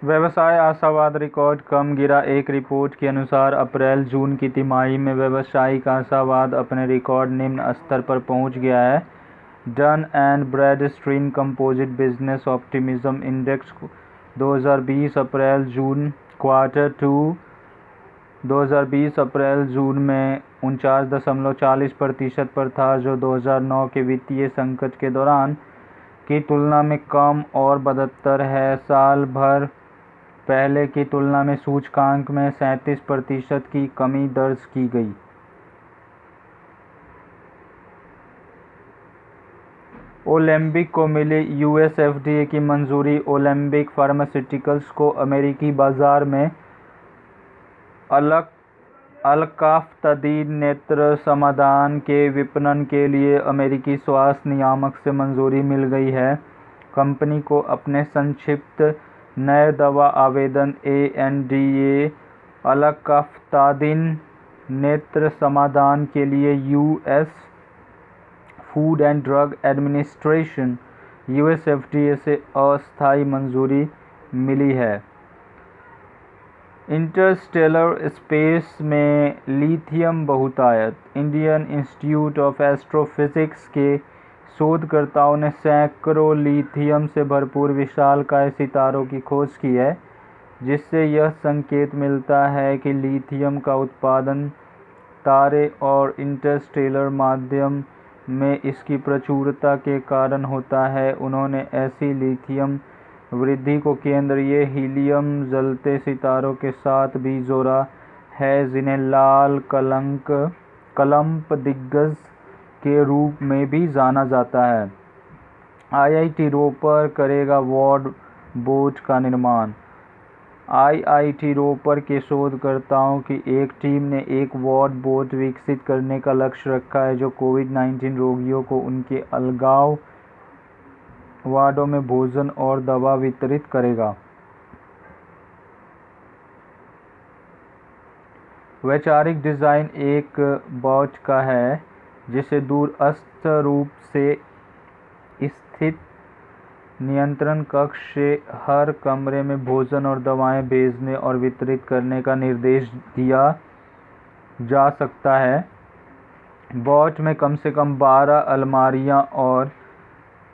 व्यवसाय आशावाद रिकॉर्ड कम गिरा। एक रिपोर्ट के अनुसार अप्रैल-जून की तिमाही में व्यावसायिक आशावाद अपने रिकॉर्ड निम्न स्तर पर पहुंच गया है। Dun and Bradstreet composite business optimism index 2020 April June quarter to 2020 अप्रैल-जून में 49.40% पर था, जो 2009 के वित्तीय संकट के दौरान की तुलना में कम और बदतर है। साल भर पहले की तुलना में सूचकांक में 37% की कमी दर्ज की गई। ओलेम्बिक को मिली यूएस एफडीए की मंजूरी। ओलेम्बिक फार्मास्यूटिकल्स को अमेरिकी बाजार में अलकाफ्तादीन नेत्र समाधान के विपणन के लिए अमेरिकी स्वास्थ्य नियामक से मंजूरी मिल गई है। कंपनी को अपने संक्षिप्त नए दवा आवेदन एएनडीए अलकाफ्तादीन नेत्र समाधान के लिए US food and drug administration US FDA से अस्थायी मंजूरी मिली है। इंटरस्टेलर स्पेस में लिथियम बहुतायत। इंडियन इंस्टीट्यूट ऑफ एस्ट्रोफिजिक्स के शोधकर्ताओं ने सैकड़ों लिथियम से भरपूर विशालकाय सितारों की खोज की है, जिससे यह संकेत मिलता है कि लिथियम का उत्पादन तारे और इंटरस्टेलर माध्यम में इसकी प्रचुरता के कारण होता है। उन्होंने ऐसी लिथियम वृद्धि को केंद्रीय हीलियम जलते सितारों के साथ भी जोड़ा है, जिन्हें लाल कलंप दिग्गज के रूप में भी जाना जाता है। आईआईटी रोपर करेगा वॉर्ड बोट का निर्माण। आईआईटी रोपर के शोधकर्ताओं की एक टीम ने एक वॉर्ड बोट विकसित करने का लक्ष्य रखा है, जो कोविड-19 रोगियों को उनके अलगाव वार्डों में भोजन और दवा वितरित करेगा। वैचारिक डिजाइन एक बोट का है जिसे दूरस्थ रूप से स्थित नियंत्रण कक्ष से हर कमरे में भोजन और दवाएं भेजने और वितरित करने का निर्देश दिया जा सकता है। बोट में कम से कम 12 अलमारियां और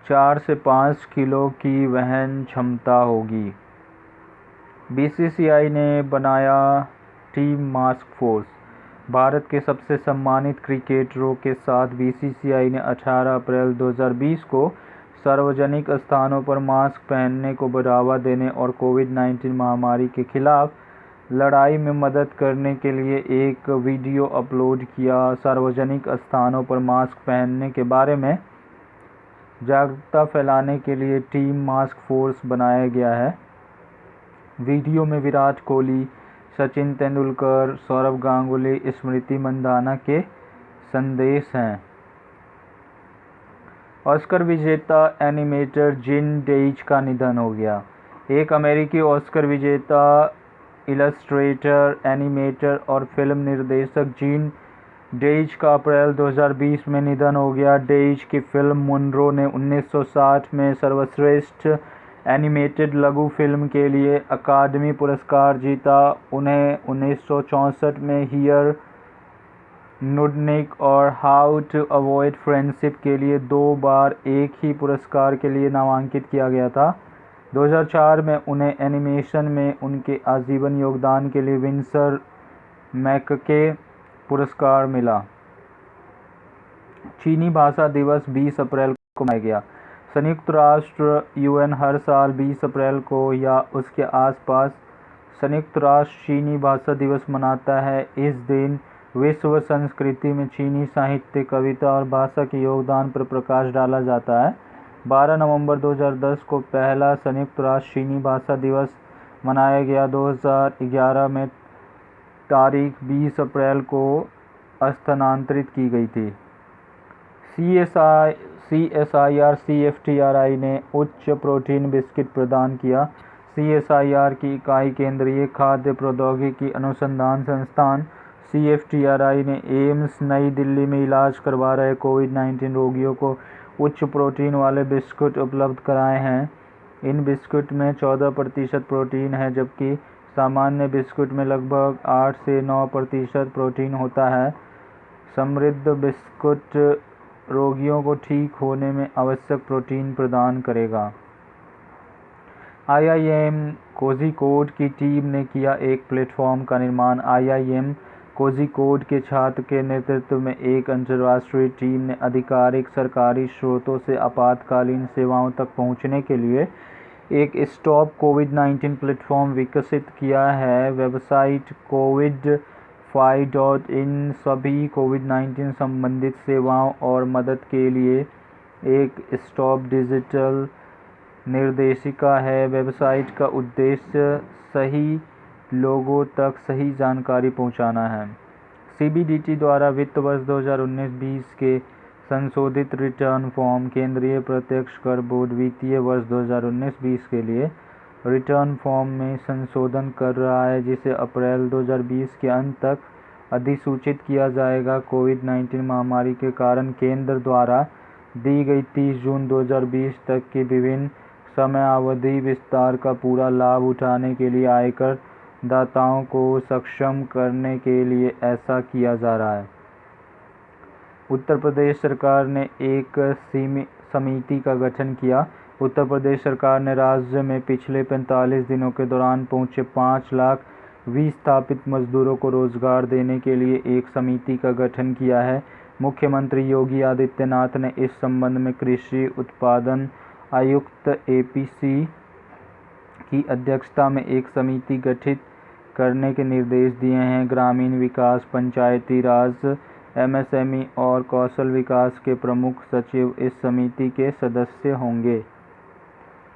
4 से 5 किलो की वहन क्षमता होगी। बीसीसीआई ने बनाया टीम मास्क फोर्स। भारत के सबसे सम्मानित क्रिकेटरों के साथ बीसीसीआई ने 18 अप्रैल 2020 को सार्वजनिक स्थानों पर मास्क पहनने को बढ़ावा देने और कोविड-19 महामारी के खिलाफ लड़ाई में मदद करने के लिए एक वीडियो अपलोड किया। सार्वजनिक स्थानों पर मास्क पहनने के बारे में जागरूकता फैलाने के लिए टीम मास्क फोर्स बनाया गया है। वीडियो में विराट कोहली, सचिन तेंदुलकर, सौरव गांगुली, स्मृति मंदाना के संदेश हैं। ऑस्कर विजेता एनिमेटर जिन डेइज का निधन हो गया। एक अमेरिकी ऑस्कर विजेता इलस्ट्रेटर, एनिमेटर और फिल्म निर्देशक जिन डेइज का अप्रैल 2020 में निधन हो गया। डेइज की फिल्म मुनरो ने 1960 में सर्वश्रेष्ठ एनिमेटेड लघु फिल्म के लिए अकादमी पुरस्कार जीता। उन्हें 1964 में हियर नुडनिक और हाउ टू अवॉइड फ्रेंडशिप के लिए 2 बार एक ही पुरस्कार के लिए नामांकित किया गया था। 2004 में उन्हें एनिमेशन में उनके आजीवन योगदान के लिए विंसर मैकके पुरस्कार मिला। चीनी भाषा दिवस 20 अप्रैल को मनाया गया। संयुक्त राष्ट्र यूएन हर साल 20 अप्रैल को या उसके आसपास संयुक्त राष्ट्र चीनी भाषा दिवस मनाता है। इस दिन विश्व संस्कृति में चीनी साहित्य, कविता और भाषा के योगदान पर प्रकाश डाला जाता है। 12 नवंबर 2010 को पहला संयुक्त राष्ट्र चीनी भाषा दिवस मनाया गया। 2011 में तारीख 20 अप्रैल को स्थानांतरित की गई थी। सीएसआईआर सीएफटीआरआई ने उच्च प्रोटीन बिस्किट प्रदान किया। सीएसआईआर की इकाई केंद्रीय खाद्य प्रौद्योगिकी अनुसंधान संस्थान सीएफटीआरआई ने एम्स नई दिल्ली में इलाज करवा रहे कोविड-19 रोगियों को उच्च प्रोटीन वाले बिस्कुट उपलब्ध कराए हैं। इन बिस्कुट में 14% प्रोटीन है, जबकि सामान्य बिस्कुट में लगभग 8 से 9% प्रोटीन होता है। समृद्ध बिस्कुट रोगियों को ठीक होने में आवश्यक प्रोटीन प्रदान करेगा। IIM कोझिकोड की टीम ने किया एक प्लेटफॉर्म का निर्माण। IIM कोझिकोड के छात्र के नेतृत्व में एक अंतर्राष्ट्रीय टीम ने आधिकारिक सरकारी स्रोतों से आपातकालीन सेवाओं तक पहुंचने के लिए एक स्टॉप कोविड-19 प्लेटफॉर्म विकसित किया है। वेबसाइट covid5.in सभी कोविड-19 संबंधित सेवाओं और मदद के लिए एक स्टॉप डिजिटल निर्देशिका है। वेबसाइट का उद्देश्य सही लोगों तक सही जानकारी पहुंचाना है। CBDT द्वारा वित्त वर्ष 2019-20 के संशोधित रिटर्न फॉर्म केंद्रीय प्रत्यक्ष कर बोर्ड वित्तीय वर्ष 2019-20 के लिए रिटर्न फॉर्म में संशोधन कर रहा है, जिसे अप्रैल 2020 के अंत तक अधिसूचित किया जाएगा। कोविड-19 महामारी के कारण केंद्र द्वारा दी गई 30 जून 2020 तक की विभिन्न समयावधि विस्तार का पूरा लाभ उठाने के लिए आयकर दाताओं को सक्षम करने के लिए ऐसा किया जा रहा है। उत्तर प्रदेश सरकार ने एक समिति का गठन किया। उत्तर प्रदेश सरकार ने राज्य में पिछले 45 दिनों के दौरान पहुंचे 5 लाख विस्थापित मजदूरों को रोजगार देने के लिए एक समिति का गठन किया है। मुख्यमंत्री योगी आदित्यनाथ ने इस संबंध में कृषि उत्पादन आयुक्त APC की अध्यक्षता में एक समिति गठित करने के निर्देश दिए हैं। ग्रामीण विकास, पंचायती राज, MSME और कौशल विकास के प्रमुख सचिव इस समिति के सदस्य होंगे।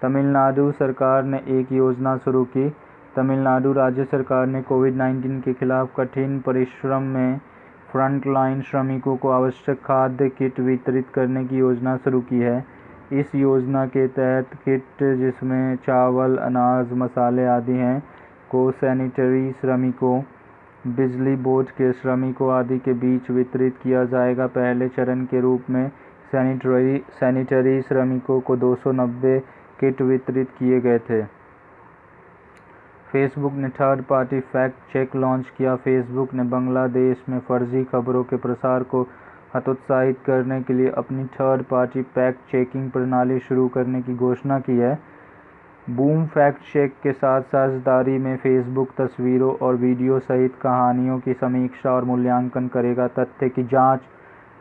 तमिलनाडु सरकार ने एक योजना शुरू की। तमिलनाडु राज्य सरकार ने कोविड-19 के खिलाफ कठिन परिश्रम में फ्रंटलाइन श्रमिकों को आवश्यक खाद्य किट वितरित करने की योजना शुरू की है। इस योजना के तहत किट, जिसमें चावल, अनाज, मसाले आदि हैं, को सैनिटरी श्रमिकों, बिजली बोर्ड के श्रमिकों आदि के बीच वितरित किया जाएगा। पहले चरण के रूप में सैनिटरी श्रमिकों को 290 किट वितरित किए गए थे। फेसबुक ने third party fact check launch किया। फेसबुक ने बांग्लादेश में फर्जी खबरों के प्रसार को हतोत्साहित करने के लिए अपनी थर्ड पार्टी फैक्ट चेकिंग प्रणाली शुरू करने की घोषणा की है। बूम फैक्ट चेक के साथ साझेदारी में फेसबुक तस्वीरों और वीडियो सहित कहानियों की समीक्षा और मूल्यांकन करेगा। तथ्य की जांच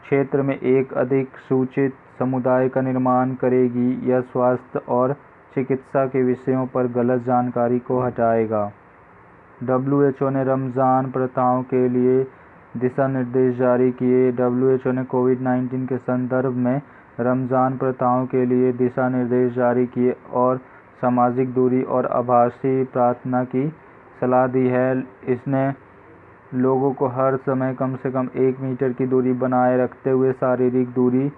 क्षेत्र में एक अधिक सूचित समुदाय का निर्माण करेगी। यह स्वास्थ्य और चिकित्सा के विषयों पर गलत जानकारी को हटाएगा। WHO ने रमज़ान प्रथाओं के लिए दिशा निर्देश जारी किए। WHO ने कोविड-19 के संदर्भ में रमज़ान प्रथाओं के लिए दिशा निर्देश जारी किए और सामाजिक दूरी और आभासी प्रार्थना की सलाह दी है। इसने लोगों को हर समय कम से कम 1 मीटर की दूरी बनाए रखते हुए शारीरिक दूरी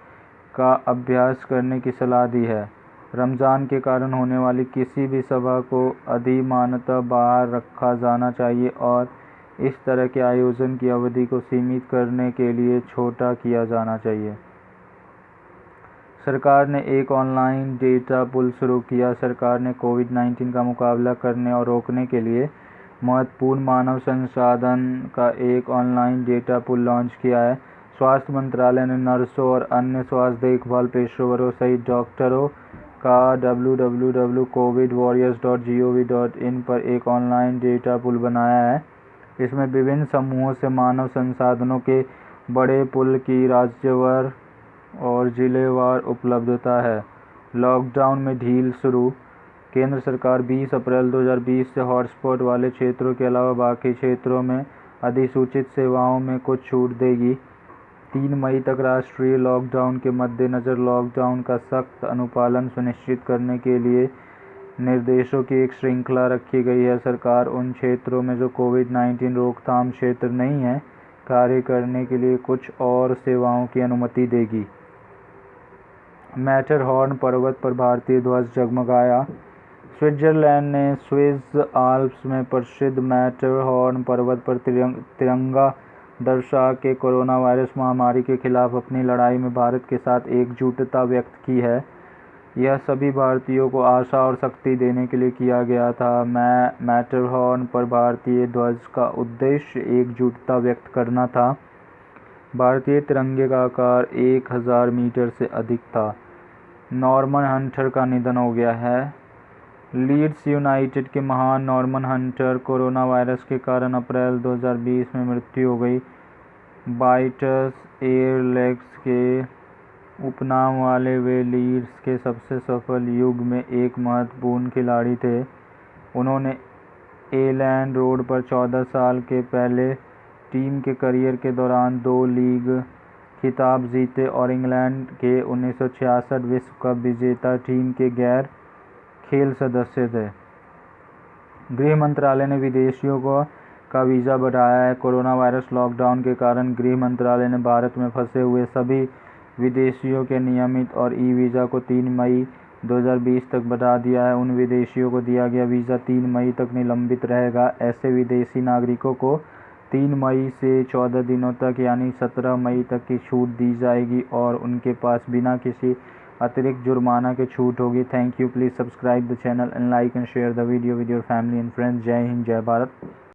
का अभ्यास करने की सलाह दी है। रमज़ान के कारण होने वाली किसी भी सभा को अधिमानतः बाहर रखा जाना चाहिए और इस तरह के आयोजन की अवधि को सीमित करने के लिए छोटा किया जाना चाहिए। सरकार ने एक ऑनलाइन डेटा पुल शुरू किया। सरकार ने कोविड-19 का मुकाबला करने और रोकने के लिए महत्वपूर्ण मानव संसाधन का एक ऑनलाइन डेटा पुल लॉन्च किया है। स्वास्थ्य मंत्रालय ने नर्सों और अन्य स्वास्थ्य देखभाल पेशेवरों सहित डॉक्टरों का www.covidwarriors.gov.in पर एक ऑनलाइन डेटा पुल बनाया है। इसमें विभिन्न समूहों से मानव संसाधनों के बड़े पुल की राज्यवार और जिलेवार उपलब्धता है। लॉकडाउन में ढील शुरू। केंद्र सरकार 20 अप्रैल 2020 से हॉटस्पॉट वाले क्षेत्रों के अलावा बाकी क्षेत्रों में अधिसूचित सेवाओं में कुछ छूट देगी। 3 मई तक राष्ट्रीय लॉकडाउन के मद्देनज़र लॉकडाउन का सख्त अनुपालन सुनिश्चित करने के लिए निर्देशों की एक श्रृंखला रखी गई है। सरकार उन क्षेत्रों में जो कोविड-19 रोकथाम क्षेत्र नहीं है, कार्य करने के लिए कुछ और सेवाओं की अनुमति देगी। मैटरहॉर्न पर्वत पर भारतीय ध्वज जगमगाया। स्विट्जरलैंड ने स्विस आल्प्स में प्रसिद्ध मैटरहॉर्न पर्वत पर तिरंगा दर्शा के कोरोना वायरस महामारी के खिलाफ अपनी लड़ाई में भारत के साथ एकजुटता व्यक्त की है। यह सभी भारतीयों को आशा और शक्ति देने के लिए किया गया था। मैटरहॉर्न पर भारतीय ध्वज का उद्देश्य एकजुटता व्यक्त करना था। भारतीय तिरंगे का आकार 1000 मीटर से अधिक था। नॉर्मन हंटर का निधन हो गया है। लीड्स यूनाइटेड के महान नॉर्मन हंटर कोरोना वायरस के कारण अप्रैल 2020 में मृत्यु हो गई। बाइटस एयरलाइंस के उपनाम वाले वे लीड्स के सबसे सफल युग में एक महत्वपूर्ण खिलाड़ी थे। उन्होंने एलैंड रोड पर 14 साल के पहले टीम के करियर के दौरान 2 लीग खिताब जीते और इंग्लैंड के 1966 विश्व कप विजेता टीम के गैर खेल सदस्य थे। गृह मंत्रालय ने विदेशियों का वीज़ा बढ़ाया है। कोरोना वायरस लॉकडाउन के कारण गृह मंत्रालय ने भारत में फंसे हुए सभी विदेशियों के नियमित और ई वीज़ा को 3 मई 2020 तक बढ़ा दिया है। उन विदेशियों को दिया गया वीज़ा 3 मई तक निलंबित रहेगा। ऐसे विदेशी नागरिकों को 3 मई से 14 दिनों तक यानी 17 मई तक की छूट दी जाएगी और उनके पास बिना किसी अतिरिक्त जुर्माना के छूट होगी। Thank you. Please subscribe the channel and like and share the video with your family and friends. जय हिंद, जय भारत।